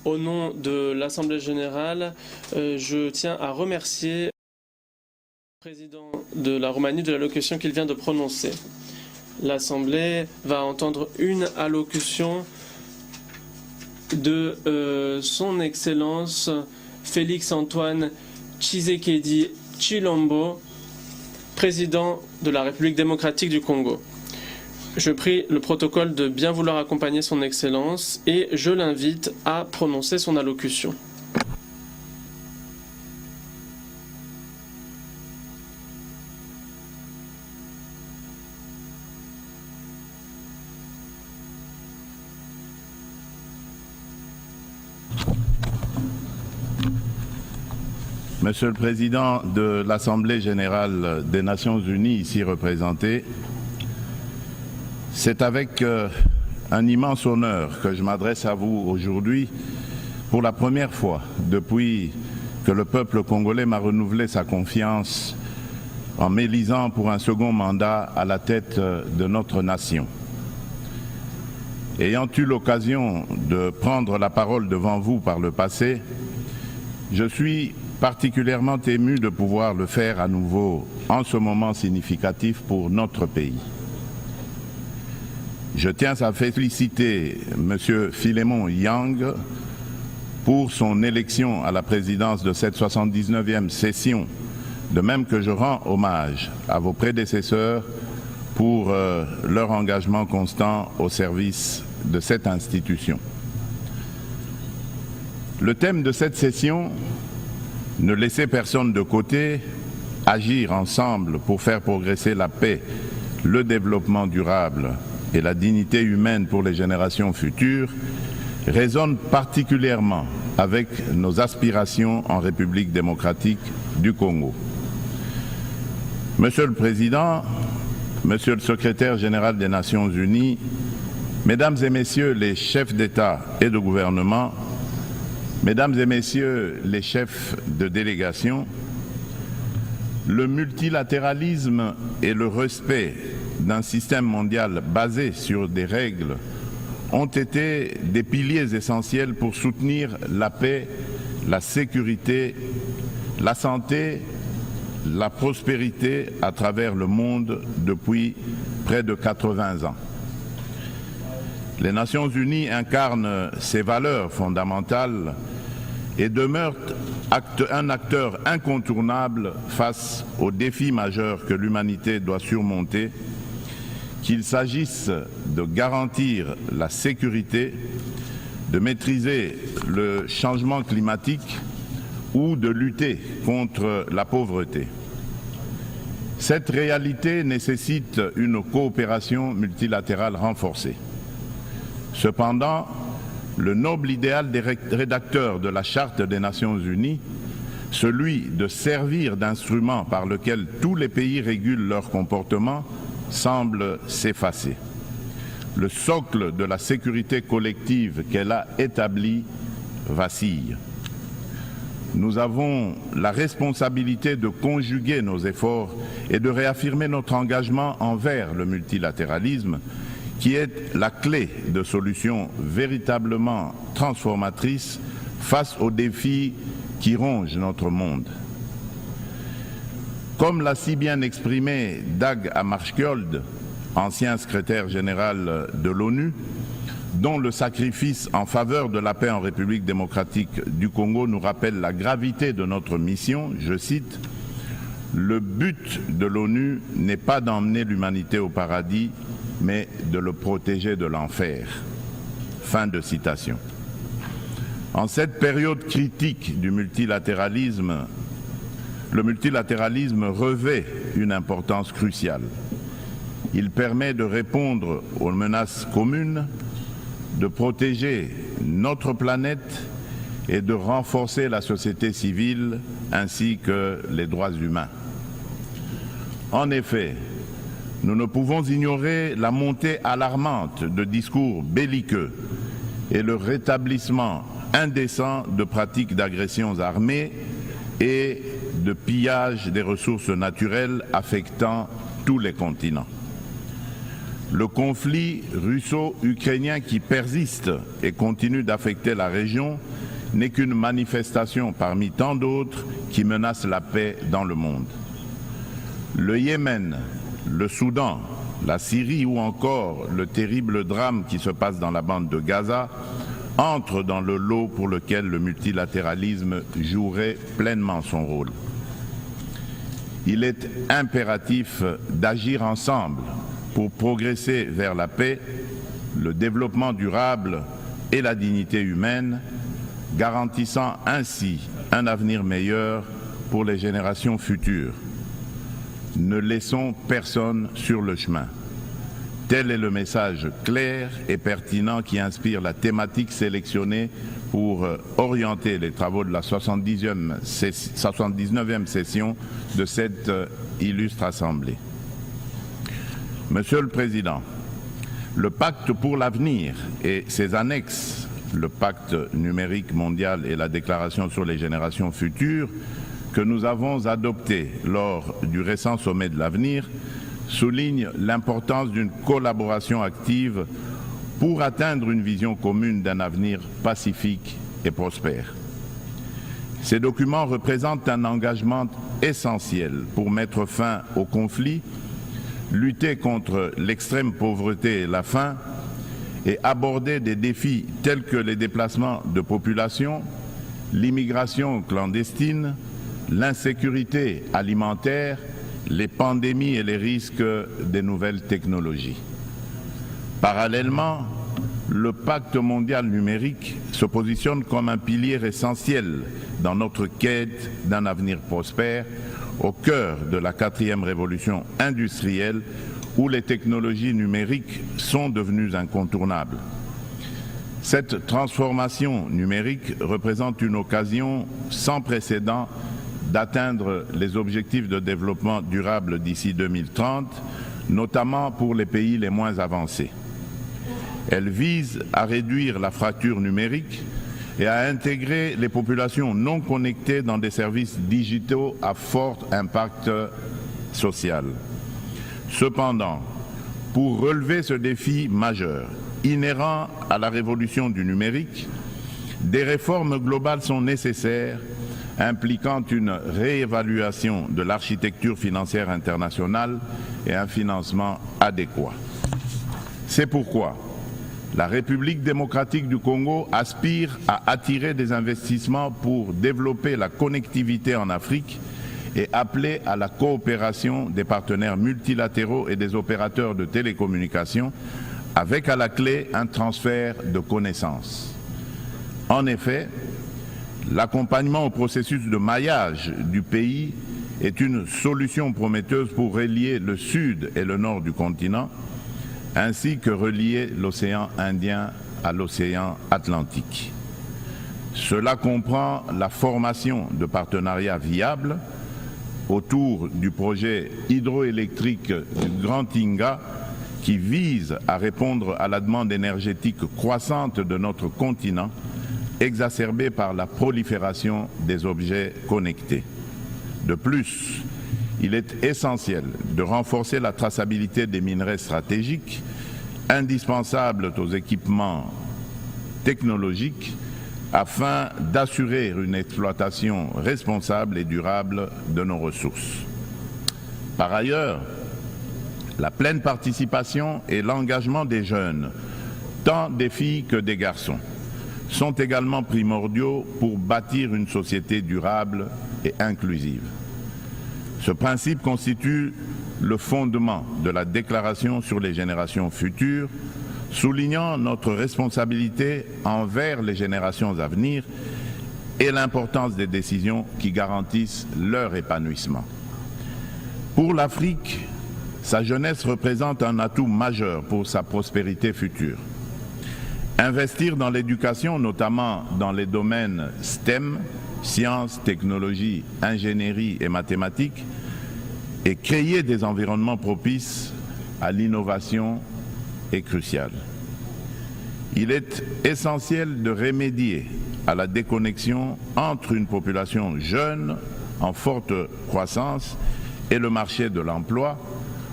Au nom de l'Assemblée générale, je tiens à remercier le président de la Roumanie de l'allocution qu'il vient de prononcer. L'Assemblée va entendre une allocution de son Excellence Félix Antoine Tshisekedi Tshilombo, président de la République démocratique du Congo. Je prie le protocole de bien vouloir accompagner son Excellence et je l'invite à prononcer son allocution. Monsieur le Président de l'Assemblée générale des Nations unies ici représentée, c'est avec un immense honneur que je m'adresse à vous aujourd'hui pour la première fois depuis que le peuple congolais m'a renouvelé sa confiance en m'élisant pour un second mandat à la tête de notre nation. Ayant eu l'occasion de prendre la parole devant vous par le passé, je suis particulièrement ému de pouvoir le faire à nouveau en ce moment significatif pour notre pays. Je tiens à féliciter M. Philémon Yang pour son élection à la présidence de cette 79e session, de même que je rends hommage à vos prédécesseurs pour leur engagement constant au service de cette institution. Le thème de cette session, ne laisser personne de côté, agir ensemble pour faire progresser la paix, le développement durable et la dignité humaine pour les générations futures, résonne particulièrement avec nos aspirations en République démocratique du Congo. Monsieur le Président, Monsieur le Secrétaire général des Nations unies, Mesdames et Messieurs les chefs d'État et de gouvernement, Mesdames et Messieurs les chefs de délégation, le multilatéralisme et le respect d'un système mondial basé sur des règles ont été des piliers essentiels pour soutenir la paix, la sécurité, la santé, la prospérité à travers le monde depuis près de 80 ans. Les Nations unies incarnent ces valeurs fondamentales et demeurent un acteur incontournable face aux défis majeurs que l'humanité doit surmonter, qu'il s'agisse de garantir la sécurité, de maîtriser le changement climatique ou de lutter contre la pauvreté. Cette réalité nécessite une coopération multilatérale renforcée. Cependant, le noble idéal des rédacteurs de la Charte des Nations unies, celui de servir d'instrument par lequel tous les pays régulent leur comportement, semble s'effacer. Le socle de la sécurité collective qu'elle a établi vacille. Nous avons la responsabilité de conjuguer nos efforts et de réaffirmer notre engagement envers le multilatéralisme, qui est la clé de solutions véritablement transformatrices face aux défis qui rongent notre monde. Comme l'a si bien exprimé Dag Hammarskjöld, ancien secrétaire général de l'ONU, dont le sacrifice en faveur de la paix en République démocratique du Congo nous rappelle la gravité de notre mission, je cite, « Le but de l'ONU n'est pas d'emmener l'humanité au paradis, mais de le protéger de l'enfer. » Fin de citation. En cette période critique du multilatéralisme, le multilatéralisme revêt une importance cruciale. Il permet de répondre aux menaces communes, de protéger notre planète et de renforcer la société civile ainsi que les droits humains. En effet, nous ne pouvons ignorer la montée alarmante de discours belliqueux et le rétablissement indécent de pratiques d'agressions armées et de pillage des ressources naturelles affectant tous les continents. Le conflit russo-ukrainien qui persiste et continue d'affecter la région n'est qu'une manifestation parmi tant d'autres qui menacent la paix dans le monde. Le Yémen, le Soudan, la Syrie ou encore le terrible drame qui se passe dans la bande de Gaza entrent dans le lot pour lequel le multilatéralisme jouerait pleinement son rôle. Il est impératif d'agir ensemble pour progresser vers la paix, le développement durable et la dignité humaine, garantissant ainsi un avenir meilleur pour les générations futures. Ne laissons personne sur le chemin. Tel est le message clair et pertinent qui inspire la thématique sélectionnée pour orienter les travaux de la 79e session de cette illustre Assemblée. Monsieur le Président, le Pacte pour l'avenir et ses annexes, le Pacte numérique mondial et la Déclaration sur les générations futures, que nous avons adopté lors du récent sommet de l'avenir, souligne l'importance d'une collaboration active pour atteindre une vision commune d'un avenir pacifique et prospère. Ces documents représentent un engagement essentiel pour mettre fin au conflit, lutter contre l'extrême pauvreté et la faim et aborder des défis tels que les déplacements de population, l'immigration clandestine, l'insécurité alimentaire, les pandémies et les risques des nouvelles technologies. Parallèlement, le Pacte mondial numérique se positionne comme un pilier essentiel dans notre quête d'un avenir prospère au cœur de la 4e révolution industrielle où les technologies numériques sont devenues incontournables. Cette transformation numérique représente une occasion sans précédent d'atteindre les objectifs de développement durable d'ici 2030, notamment pour les pays les moins avancés. Elle vise à réduire la fracture numérique et à intégrer les populations non connectées dans des services digitaux à fort impact social. Cependant, pour relever ce défi majeur, inhérent à la révolution du numérique, des réformes globales sont nécessaires, impliquant une réévaluation de l'architecture financière internationale et un financement adéquat. C'est pourquoi la République démocratique du Congo aspire à attirer des investissements pour développer la connectivité en Afrique et appeler à la coopération des partenaires multilatéraux et des opérateurs de télécommunications avec à la clé un transfert de connaissances. En effet, l'accompagnement au processus de maillage du pays est une solution prometteuse pour relier le sud et le nord du continent, ainsi que relier l'océan Indien à l'océan Atlantique. Cela comprend la formation de partenariats viables autour du projet hydroélectrique du Grand Inga qui vise à répondre à la demande énergétique croissante de notre continent, exacerbée par la prolifération des objets connectés. De plus, il est essentiel de renforcer la traçabilité des minerais stratégiques, indispensables aux équipements technologiques, afin d'assurer une exploitation responsable et durable de nos ressources. Par ailleurs, la pleine participation et l'engagement des jeunes, tant des filles que des garçons, sont également primordiaux pour bâtir une société durable et inclusive. Ce principe constitue le fondement de la Déclaration sur les générations futures, soulignant notre responsabilité envers les générations à venir et l'importance des décisions qui garantissent leur épanouissement. Pour l'Afrique, sa jeunesse représente un atout majeur pour sa prospérité future. Investir dans l'éducation, notamment dans les domaines STEM, sciences, technologies, ingénierie et mathématiques, et créer des environnements propices à l'innovation est crucial. Il est essentiel de remédier à la déconnexion entre une population jeune en forte croissance et le marché de l'emploi,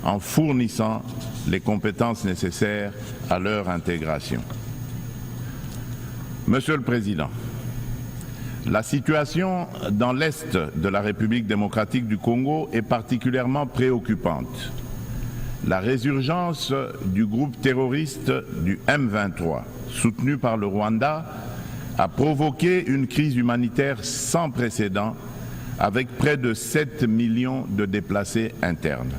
en fournissant les compétences nécessaires à leur intégration. Monsieur le Président, la situation dans l'Est de la République démocratique du Congo est particulièrement préoccupante. La résurgence du groupe terroriste du M23, soutenu par le Rwanda, a provoqué une crise humanitaire sans précédent avec près de 7 millions de déplacés internes.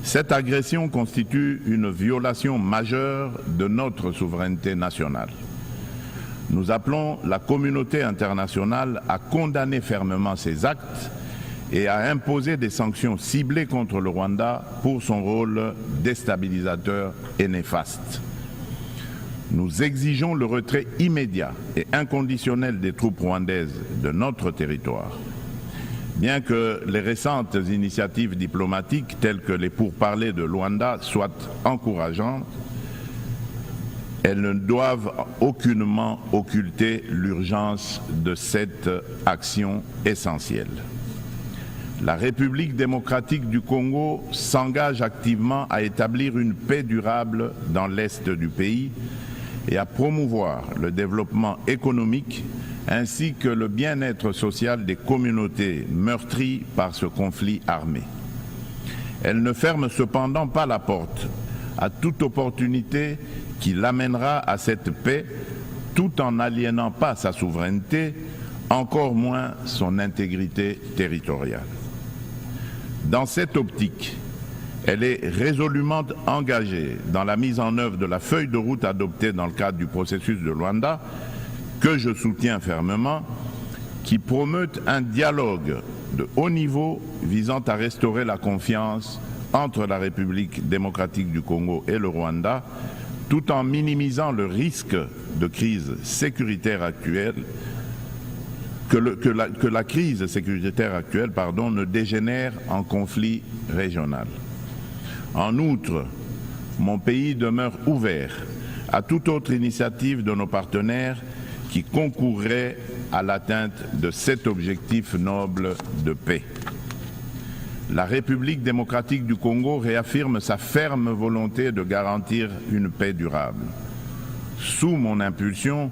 Cette agression constitue une violation majeure de notre souveraineté nationale. Nous appelons la communauté internationale à condamner fermement ces actes et à imposer des sanctions ciblées contre le Rwanda pour son rôle déstabilisateur et néfaste. Nous exigeons le retrait immédiat et inconditionnel des troupes rwandaises de notre territoire. Bien que les récentes initiatives diplomatiques telles que les pourparlers de Luanda soient encourageantes, elles ne doivent aucunement occulter l'urgence de cette action essentielle. La République démocratique du Congo s'engage activement à établir une paix durable dans l'Est du pays et à promouvoir le développement économique ainsi que le bien-être social des communautés meurtries par ce conflit armé. Elle ne ferme cependant pas la porte à toute opportunité qui l'amènera à cette paix tout en n'aliénant pas sa souveraineté, encore moins son intégrité territoriale. Dans cette optique, elle est résolument engagée dans la mise en œuvre de la feuille de route adoptée dans le cadre du processus de Luanda, que je soutiens fermement, qui promeut un dialogue de haut niveau visant à restaurer la confiance entre la République démocratique du Congo et le Rwanda, tout en minimisant le risque de crise sécuritaire actuelle, que la crise sécuritaire actuelle ne dégénère en conflit régional. En outre, mon pays demeure ouvert à toute autre initiative de nos partenaires qui concourrait à l'atteinte de cet objectif noble de paix. La République démocratique du Congo réaffirme sa ferme volonté de garantir une paix durable. Sous mon impulsion,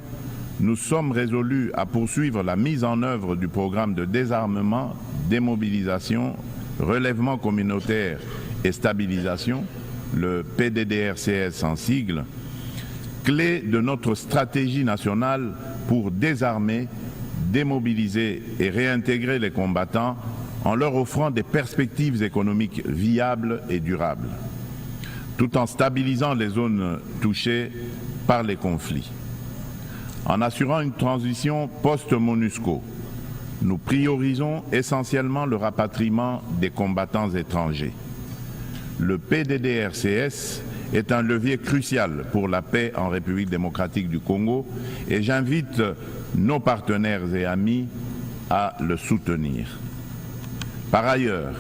nous sommes résolus à poursuivre la mise en œuvre du programme de désarmement, démobilisation, relèvement communautaire et stabilisation, le PDDRCS en sigle, clé de notre stratégie nationale pour désarmer, démobiliser et réintégrer les combattants en leur offrant des perspectives économiques viables et durables, tout en stabilisant les zones touchées par les conflits. En assurant une transition post-MONUSCO, nous priorisons essentiellement le rapatriement des combattants étrangers. Le PDDRCS est un levier crucial pour la paix en République démocratique du Congo et j'invite nos partenaires et amis à le soutenir. Par ailleurs,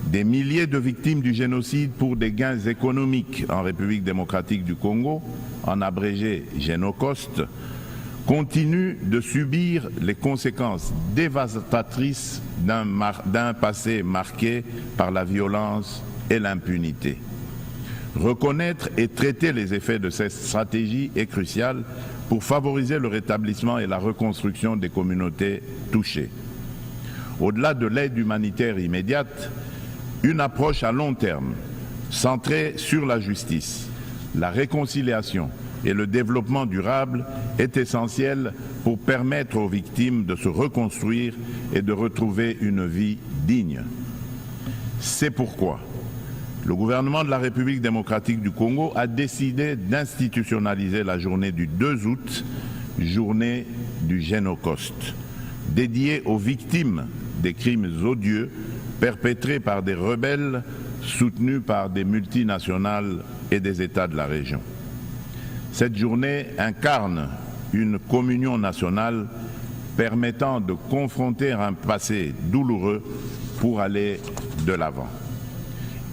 des milliers de victimes du génocide pour des gains économiques en République démocratique du Congo, en abrégé Génocost, continuent de subir les conséquences dévastatrices d'un passé marqué par la violence et l'impunité. Reconnaître et traiter les effets de cette stratégie est crucial pour favoriser le rétablissement et la reconstruction des communautés touchées. Au-delà de l'aide humanitaire immédiate, une approche à long terme, centrée sur la justice, la réconciliation et le développement durable est essentielle pour permettre aux victimes de se reconstruire et de retrouver une vie digne. C'est pourquoi le gouvernement de la République démocratique du Congo a décidé d'institutionnaliser la journée du 2 août, journée du Génocost, dédiée aux victimes des crimes odieux perpétrés par des rebelles soutenus par des multinationales et des États de la région. Cette journée incarne une communion nationale permettant de confronter un passé douloureux pour aller de l'avant.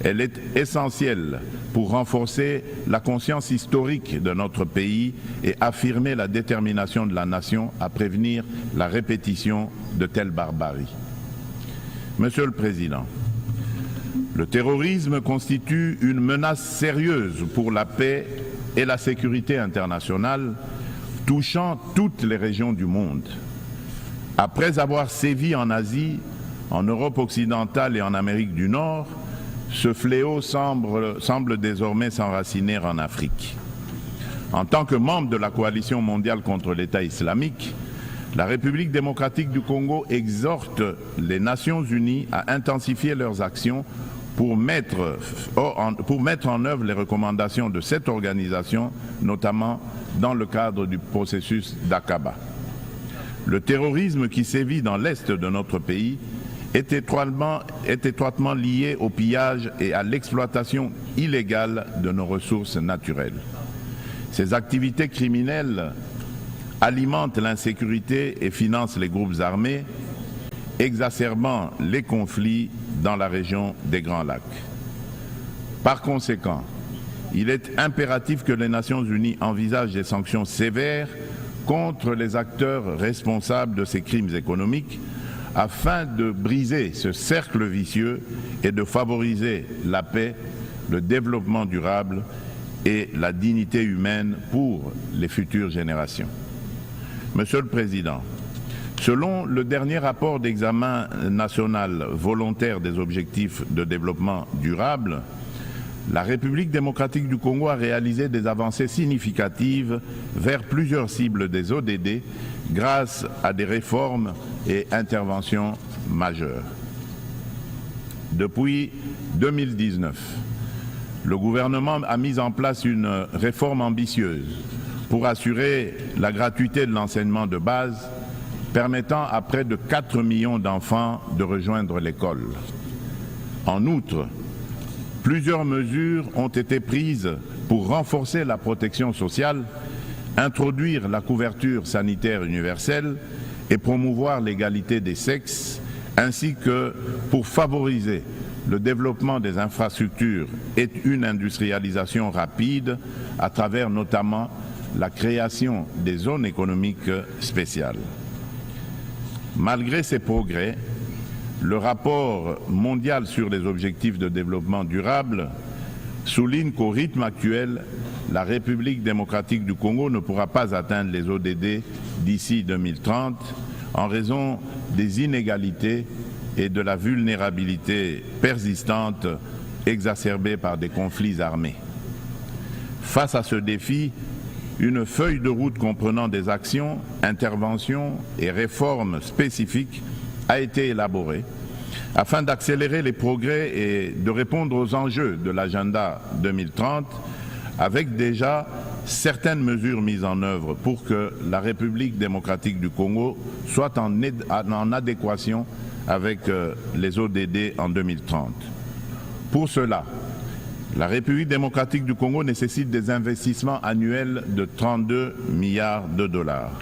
Elle est essentielle pour renforcer la conscience historique de notre pays et affirmer la détermination de la nation à prévenir la répétition de telles barbaries. Monsieur le Président, Le terrorisme constitue une menace sérieuse pour la paix et la sécurité internationale, touchant toutes les régions du monde. Après avoir sévi en Asie, en Europe occidentale et en Amérique du Nord, ce fléau semble désormais s'enraciner en Afrique. En tant que membre de la coalition mondiale contre l'État islamique, la République démocratique du Congo exhorte les Nations unies à intensifier leurs actions pour mettre en œuvre les recommandations de cette organisation, notamment dans le cadre du processus d'Aqaba. Le terrorisme qui sévit dans l'est de notre pays est étroitement lié au pillage et à l'exploitation illégale de nos ressources naturelles. Ces activités criminelles alimentent l'insécurité et financent les groupes armés, exacerbant les conflits dans la région des Grands Lacs. Par conséquent, il est impératif que les Nations unies envisagent des sanctions sévères contre les acteurs responsables de ces crimes économiques afin de briser ce cercle vicieux et de favoriser la paix, le développement durable et la dignité humaine pour les futures générations. Monsieur le Président, selon le dernier rapport d'examen national volontaire des objectifs de développement durable, la République démocratique du Congo a réalisé des avancées significatives vers plusieurs cibles des ODD grâce à des réformes et interventions majeures. Depuis 2019, le gouvernement a mis en place une réforme ambitieuse pour assurer la gratuité de l'enseignement de base, permettant à près de 4 millions d'enfants de rejoindre l'école. En outre, plusieurs mesures ont été prises pour renforcer la protection sociale, introduire la couverture sanitaire universelle et promouvoir l'égalité des sexes, ainsi que pour favoriser le développement des infrastructures et une industrialisation rapide à travers notamment la création des zones économiques spéciales. Malgré ces progrès, le rapport mondial sur les objectifs de développement durable souligne qu'au rythme actuel, la République démocratique du Congo ne pourra pas atteindre les ODD d'ici 2030 en raison des inégalités et de la vulnérabilité persistante exacerbée par des conflits armés. Face à ce défi, une feuille de route comprenant des actions, interventions et réformes spécifiques a été élaborée afin d'accélérer les progrès et de répondre aux enjeux de l'agenda 2030 avec déjà certaines mesures mises en œuvre pour que la République démocratique du Congo soit en adéquation avec les ODD en 2030. Pour cela, la République démocratique du Congo nécessite des investissements annuels de 32 milliards de dollars.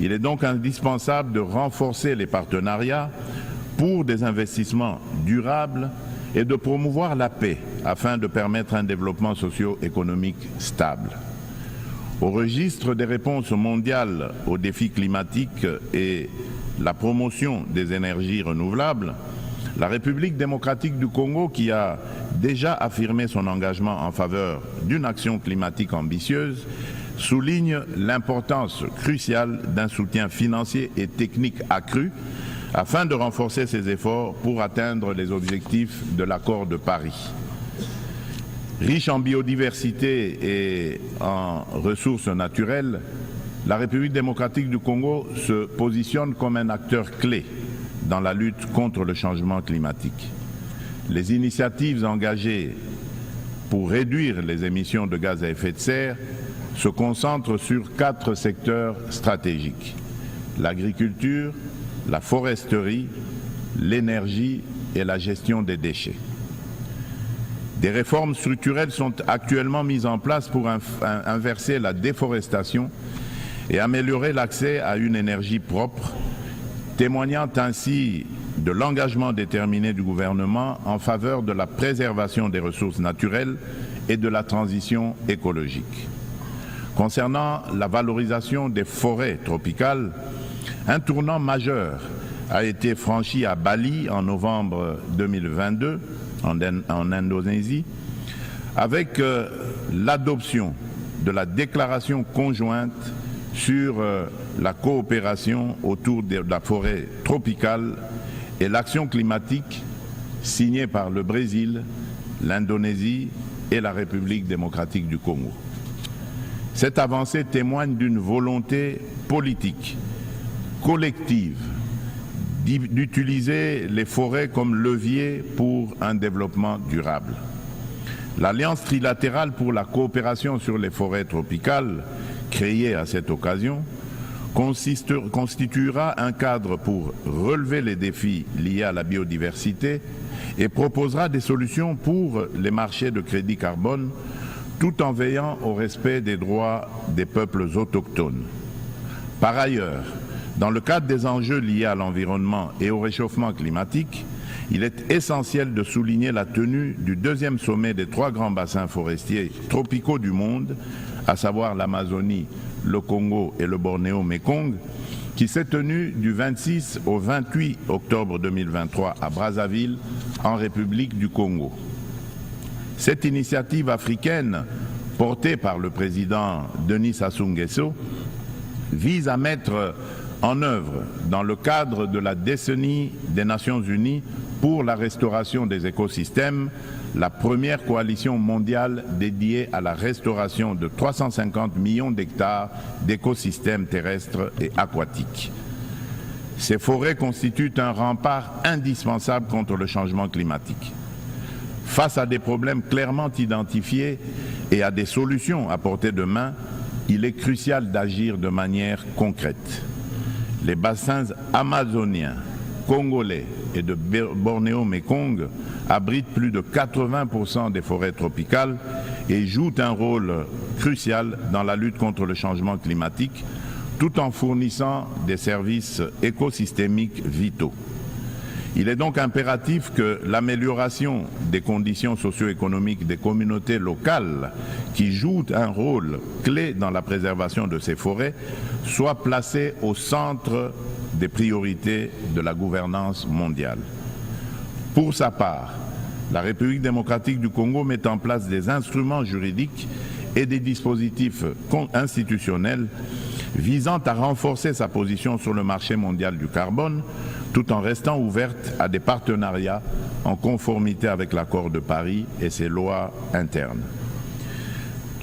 Il est donc indispensable de renforcer les partenariats pour des investissements durables et de promouvoir la paix afin de permettre un développement socio-économique stable. Au registre des réponses mondiales aux défis climatiques et la promotion des énergies renouvelables, la République démocratique du Congo, qui a déjà affirmé son engagement en faveur d'une action climatique ambitieuse, souligne l'importance cruciale d'un soutien financier et technique accru afin de renforcer ses efforts pour atteindre les objectifs de l'accord de Paris. Riche en biodiversité et en ressources naturelles, la République démocratique du Congo se positionne comme un acteur clé dans la lutte contre le changement climatique. Les initiatives engagées pour réduire les émissions de gaz à effet de serre se concentrent sur 4 secteurs stratégiques: l'agriculture, la foresterie, l'énergie et la gestion des déchets. Des réformes structurelles sont actuellement mises en place pour inverser la déforestation et améliorer l'accès à une énergie propre, témoignant ainsi de l'engagement déterminé du gouvernement en faveur de la préservation des ressources naturelles et de la transition écologique. Concernant la valorisation des forêts tropicales, un tournant majeur a été franchi à Bali en novembre 2022 en Indonésie, avec l'adoption de la déclaration conjointe sur la coopération autour de la forêt tropicale et l'action climatique signée par le Brésil, l'Indonésie et la République démocratique du Congo. Cette avancée témoigne d'une volonté politique collective d'utiliser les forêts comme levier pour un développement durable. L'Alliance trilatérale pour la coopération sur les forêts tropicales, créée à cette occasion, constituera un cadre pour relever les défis liés à la biodiversité et proposera des solutions pour les marchés de crédit carbone, tout en veillant au respect des droits des peuples autochtones. Par ailleurs, dans le cadre des enjeux liés à l'environnement et au réchauffement climatique, il est essentiel de souligner la tenue du deuxième sommet des 3 grands bassins forestiers tropicaux du monde, à savoir l'Amazonie, le Congo et le Bornéo-Mékong, qui s'est tenu du 26 au 28 octobre 2023 à Brazzaville, en République du Congo. Cette initiative africaine, portée par le président Denis Sassou Nguesso, vise à mettre en œuvre, dans le cadre de la décennie des Nations Unies pour la restauration des écosystèmes, la première coalition mondiale dédiée à la restauration de 350 millions d'hectares d'écosystèmes terrestres et aquatiques. Ces forêts constituent un rempart indispensable contre le changement climatique. Face à des problèmes clairement identifiés et à des solutions à portée de main, il est crucial d'agir de manière concrète. Les bassins amazoniens, congolais et de Bornéo-Mékong abritent plus de 80% des forêts tropicales et jouent un rôle crucial dans la lutte contre le changement climatique, tout en fournissant des services écosystémiques vitaux. Il est donc impératif que l'amélioration des conditions socio-économiques des communautés locales qui jouent un rôle clé dans la préservation de ces forêts soit placée au centre des priorités de la gouvernance mondiale. Pour sa part, la République démocratique du Congo met en place des instruments juridiques et des dispositifs institutionnels visant à renforcer sa position sur le marché mondial du carbone, tout en restant ouverte à des partenariats en conformité avec l'accord de Paris et ses lois internes.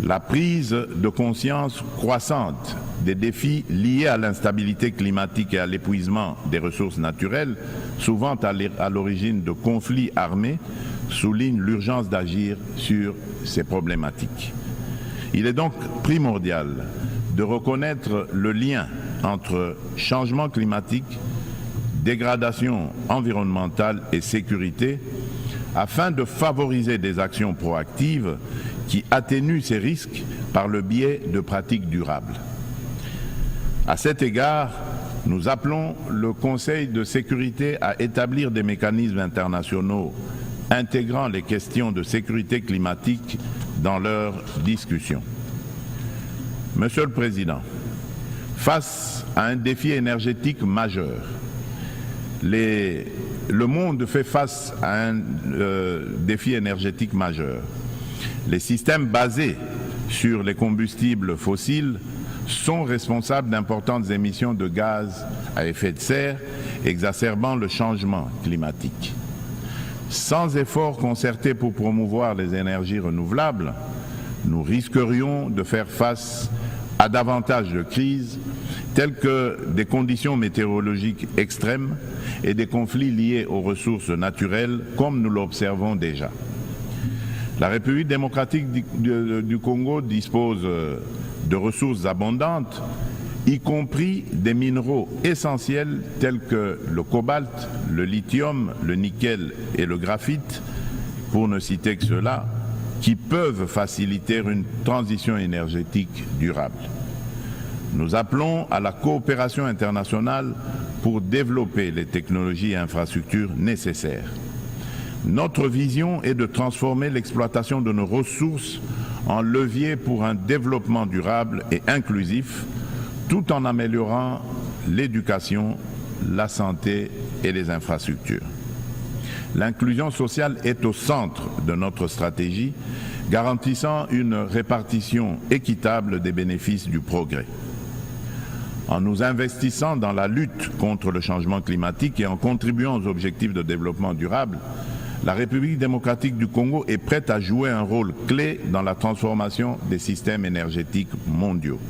La prise de conscience croissante des défis liés à l'instabilité climatique et à l'épuisement des ressources naturelles, souvent à l'origine de conflits armés, souligne l'urgence d'agir sur ces problématiques. Il est donc primordial de reconnaître le lien entre changement climatique, dégradation environnementale et sécurité, afin de favoriser des actions proactives qui atténuent ces risques par le biais de pratiques durables. À cet égard, nous appelons le Conseil de sécurité à établir des mécanismes internationaux intégrant les questions de sécurité climatique dans leurs discussions. Monsieur le Président, face à un défi énergétique majeur, le monde fait face à un défi énergétique majeur. Les systèmes basés sur les combustibles fossiles sont responsables d'importantes émissions de gaz à effet de serre, exacerbant le changement climatique. Sans efforts concertés pour promouvoir les énergies renouvelables, nous risquerions de faire face à davantage de crises telles que des conditions météorologiques extrêmes et des conflits liés aux ressources naturelles comme nous l'observons déjà. La République démocratique du Congo dispose de ressources abondantes, y compris des minéraux essentiels tels que le cobalt, le lithium, le nickel et le graphite, pour ne citer que cela, qui peuvent faciliter une transition énergétique durable. Nous appelons à la coopération internationale pour développer les technologies et infrastructures nécessaires. Notre vision est de transformer l'exploitation de nos ressources en levier pour un développement durable et inclusif, tout en améliorant l'éducation, la santé et les infrastructures. L'inclusion sociale est au centre de notre stratégie, garantissant une répartition équitable des bénéfices du progrès. En nous investissant dans la lutte contre le changement climatique et en contribuant aux objectifs de développement durable, la République démocratique du Congo est prête à jouer un rôle clé dans la transformation des systèmes énergétiques mondiaux.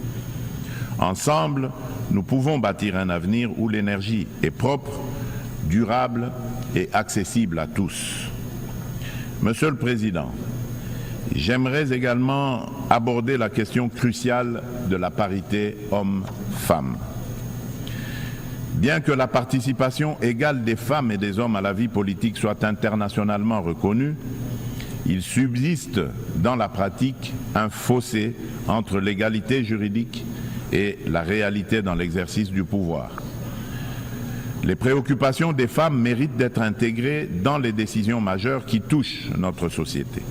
Ensemble, nous pouvons bâtir un avenir où l'énergie est propre, durable et accessible à tous. Monsieur le Président, j'aimerais également aborder la question cruciale de la parité hommes-femmes. Bien que la participation égale des femmes et des hommes à la vie politique soit internationalement reconnue, il subsiste dans la pratique un fossé entre l'égalité juridique et la réalité dans l'exercice du pouvoir. Les préoccupations des femmes méritent d'être intégrées dans les décisions majeures qui touchent notre société.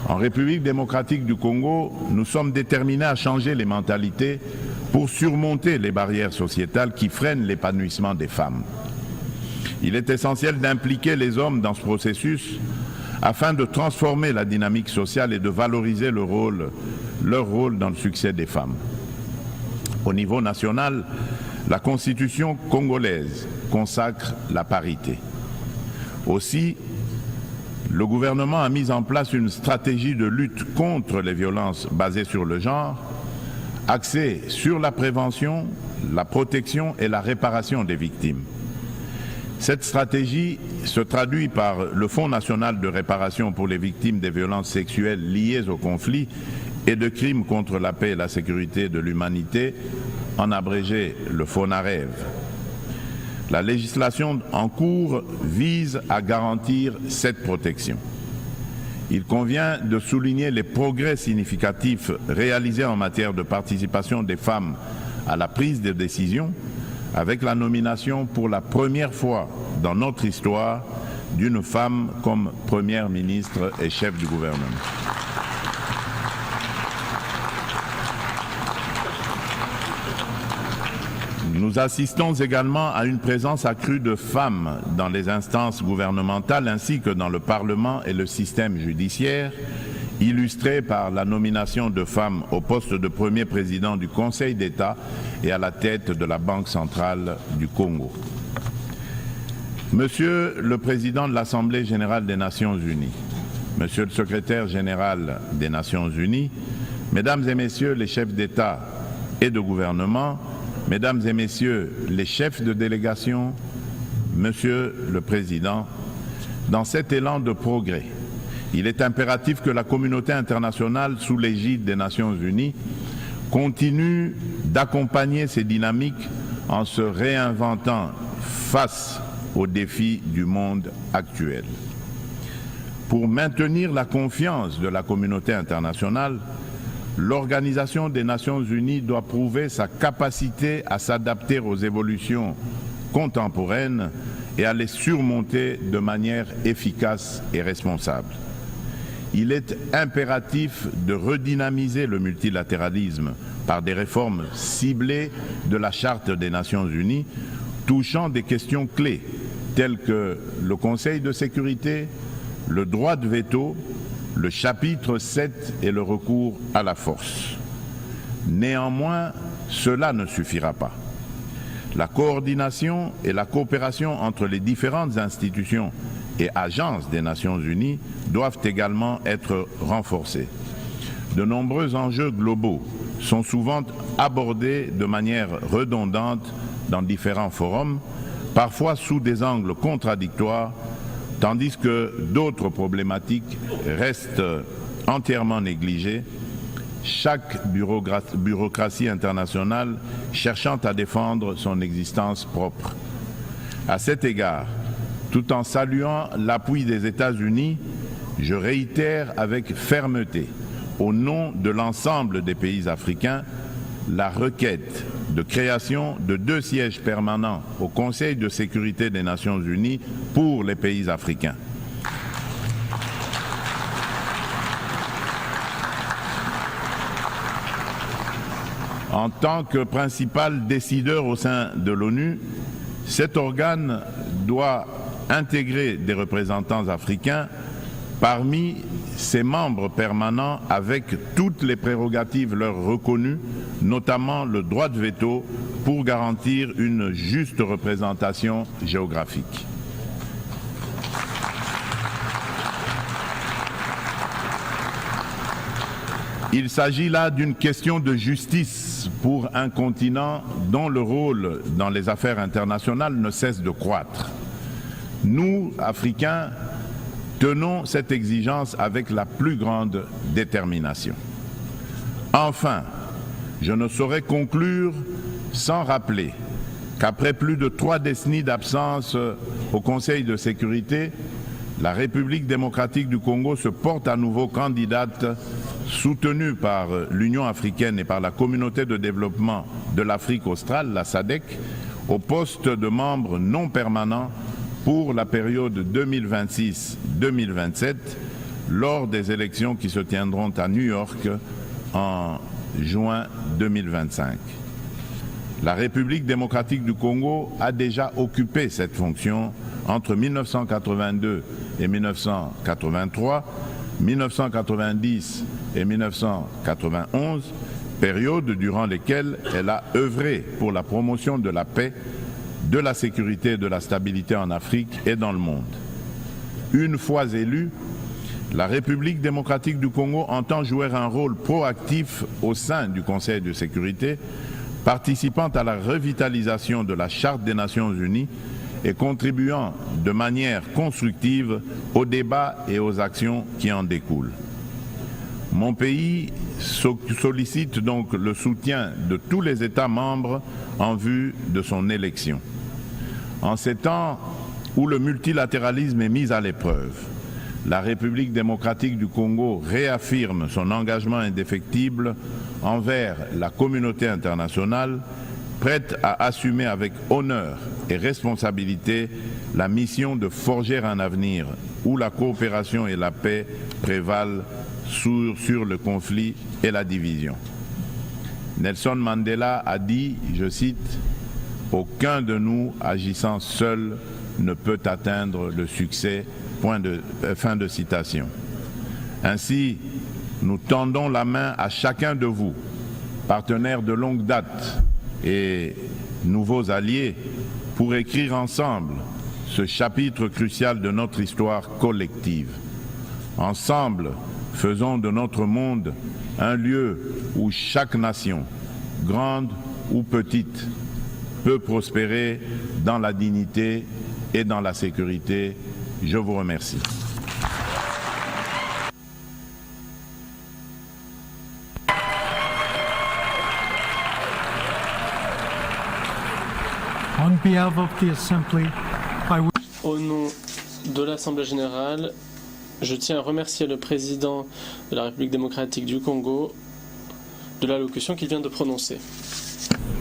En République démocratique du Congo, nous sommes déterminés à changer les mentalités pour surmonter les barrières sociétales qui freinent l'épanouissement des femmes. Il est essentiel d'impliquer les hommes dans ce processus afin de transformer la dynamique sociale et de valoriser leur rôle dans le succès des femmes. Au niveau national, la Constitution congolaise consacre la parité. Aussi, le gouvernement a mis en place une stratégie de lutte contre les violences basées sur le genre, axée sur la prévention, la protection et la réparation des victimes. Cette stratégie se traduit par le Fonds national de réparation pour les victimes des violences sexuelles liées au conflit et de crimes contre la paix et la sécurité de l'humanité, en abrégé le FONAREV. La législation en cours vise à garantir cette protection. Il convient de souligner les progrès significatifs réalisés en matière de participation des femmes à la prise de décision, avec la nomination pour la première fois dans notre histoire d'une femme comme première ministre et chef du gouvernement. Nous assistons également à une présence accrue de femmes dans les instances gouvernementales ainsi que dans le Parlement et le système judiciaire, illustrée par la nomination de femmes au poste de premier président du Conseil d'État et à la tête de la Banque centrale du Congo. Monsieur le Président de l'Assemblée générale des Nations unies, Monsieur le Secrétaire général des Nations unies, Mesdames et Messieurs les chefs d'État et de gouvernement, Mesdames et Messieurs les chefs de délégation, Monsieur le Président, dans cet élan de progrès, il est impératif que la communauté internationale, sous l'égide des Nations unies, continue d'accompagner ces dynamiques en se réinventant face aux défis du monde actuel. Pour maintenir la confiance de la communauté internationale, l'Organisation des Nations Unies doit prouver sa capacité à s'adapter aux évolutions contemporaines et à les surmonter de manière efficace et responsable. Il est impératif de redynamiser le multilatéralisme par des réformes ciblées de la Charte des Nations Unies, touchant des questions clés telles que le Conseil de sécurité, le droit de veto, le chapitre 7 et le recours à la force. Néanmoins, cela ne suffira pas. La coordination et la coopération entre les différentes institutions et agences des Nations Unies doivent également être renforcées. De nombreux enjeux globaux sont souvent abordés de manière redondante dans différents forums, parfois sous des angles contradictoires, tandis que d'autres problématiques restent entièrement négligées, chaque bureaucratie internationale cherchant à défendre son existence propre. À cet égard, tout en saluant l'appui des États-Unis, je réitère avec fermeté, au nom de l'ensemble des pays africains, la requête de création de 2 sièges permanents au Conseil de sécurité des Nations Unies pour les pays africains. En tant que principal décideur au sein de l'ONU, cet organe doit intégrer des représentants africains parmi ses membres permanents avec toutes les prérogatives leur reconnues, notamment le droit de veto pour garantir une juste représentation géographique. Il s'agit là d'une question de justice pour un continent dont le rôle dans les affaires internationales ne cesse de croître. Nous, Africains, tenons cette exigence avec la plus grande détermination. Enfin, je ne saurais conclure sans rappeler qu'après plus de 3 décennies d'absence au Conseil de sécurité, la République démocratique du Congo se porte à nouveau candidate, soutenue par l'Union africaine et par la communauté de développement de l'Afrique australe, la SADC, au poste de membre non permanent pour la période 2026-2027 lors des élections qui se tiendront à New York en juin 2025. La République démocratique du Congo a déjà occupé cette fonction entre 1982 et 1983, 1990 et 1991, période durant lesquelles elle a œuvré pour la promotion de la paix, de la sécurité et de la stabilité en Afrique et dans le monde. Une fois élue, la République démocratique du Congo entend jouer un rôle proactif au sein du Conseil de sécurité, participant à la revitalisation de la Charte des Nations Unies et contribuant de manière constructive aux débats et aux actions qui en découlent. Mon pays sollicite donc le soutien de tous les États membres en vue de son élection. En ces temps où le multilatéralisme est mis à l'épreuve, la République démocratique du Congo réaffirme son engagement indéfectible envers la communauté internationale, prête à assumer avec honneur et responsabilité la mission de forger un avenir où la coopération et la paix prévalent sur le conflit et la division. Nelson Mandela a dit, je cite, « Aucun de nous agissant seul ne peut atteindre le succès ». Fin de citation. Ainsi, nous tendons la main à chacun de vous, partenaires de longue date et nouveaux alliés, pour écrire ensemble ce chapitre crucial de notre histoire collective. Ensemble, faisons de notre monde un lieu où chaque nation, grande ou petite, peut prospérer dans la dignité et dans la sécurité. Je vous remercie. On behalf of the Assembly, Au nom de l'Assemblée générale, je tiens à remercier le président de la République démocratique du Congo de l'allocution qu'il vient de prononcer.